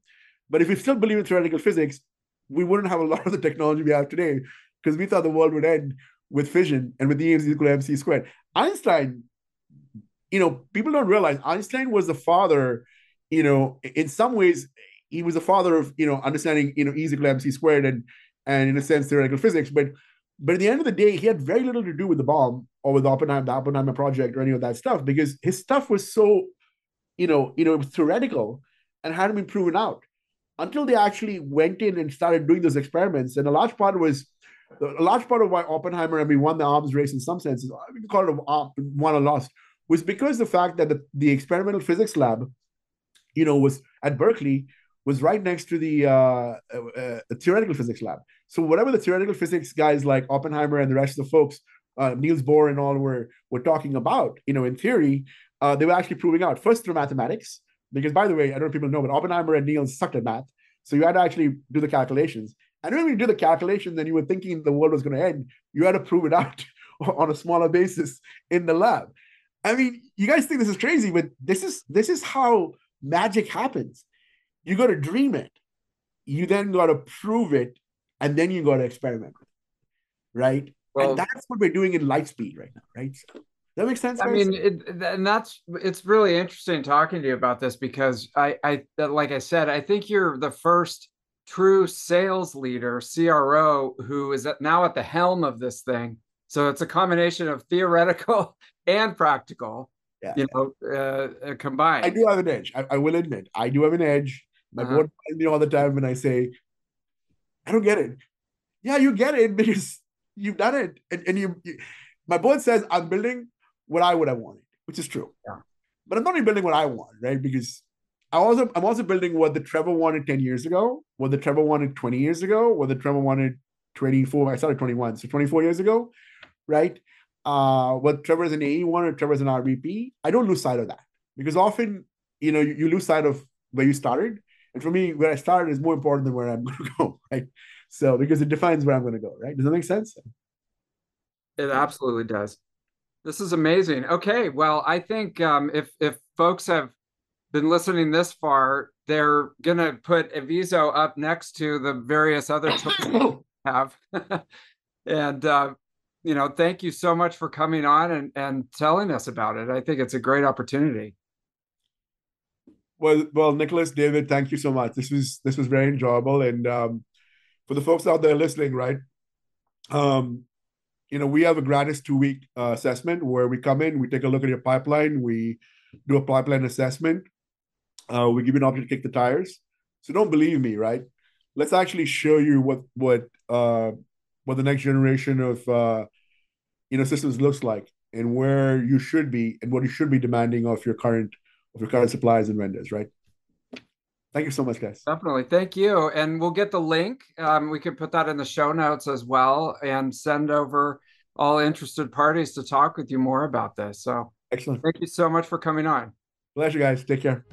But if we still believe in theoretical physics, we wouldn't have a lot of the technology we have today because we thought the world would end with fission and with E is equal to MC squared. Einstein, people don't realize Einstein was the father, in some ways, he was the father of, understanding, E is equal to MC squared and in a sense, theoretical physics. But at the end of the day, he had very little to do with the bomb or with the Oppenheimer project or any of that stuff because his stuff was so, it was theoretical and hadn't been proven out until they actually went in and started doing those experiments. And a large part of why Oppenheimer and we won the arms race in some senses, we call it won or lost, was because the fact that the experimental physics lab, was at Berkeley, was right next to the theoretical physics lab. So whatever the theoretical physics guys like Oppenheimer and the rest of the folks, Niels Bohr and all were talking about, in theory, they were actually proving out first through mathematics. Because, by the way, I don't know if people know, but Oppenheimer and Niels sucked at math. So you had to actually do the calculations. And when you do the calculations and you were thinking the world was going to end, you had to prove it out on a smaller basis in the lab. I mean, you guys think this is crazy, but this is how magic happens. You got to dream it. You then got to prove it. And then you got to experiment with it, right? Well, and that's what we're doing in light speed right now, right? So, that makes sense, guys? I mean, it's really interesting talking to you about this because I like I said, I think you're the first true sales leader, CRO, who is now at the helm of this thing. So it's a combination of theoretical and practical, combined. I do have an edge. I will admit, I do have an edge. My board finds me all the time when I say, I don't get it. Yeah, you get it because you've done it. And you my board says, I'm building what I would have wanted, which is true. Yeah. But I'm not only building what I want, right? Because I'm also building what the Trevor wanted 10 years ago, what the Trevor wanted 20 years ago, what the Trevor wanted 24. I started 21, so 24 years ago, right? What Trevor as an AE wanted, Trevor as an RVP. I don't lose sight of that because often, you lose sight of where you started. And for me, where I started is more important than where I'm going to go, right? So because it defines where I'm going to go, right? Does that make sense? It absolutely does. This is amazing. Okay, well, I think if folks have been listening this far, they're gonna put Aviso up next to the various other tools we have, and thank you so much for coming on and telling us about it. I think it's a great opportunity. Well, Nicholas, David, thank you so much. This was very enjoyable, and for the folks out there listening, right? We have a gratis 2-week assessment where we come in, we take a look at your pipeline, we do a pipeline assessment, we give you an option to kick the tires. So don't believe me, right? Let's actually show you what the next generation of systems looks like, and where you should be, and what you should be demanding of your current suppliers and vendors, right? Thank you so much, guys. Definitely. Thank you. And we'll get the link. We can put that in the show notes as well and send over all interested parties to talk with you more about this. So excellent. Thank you so much for coming on. Pleasure, guys. Take care.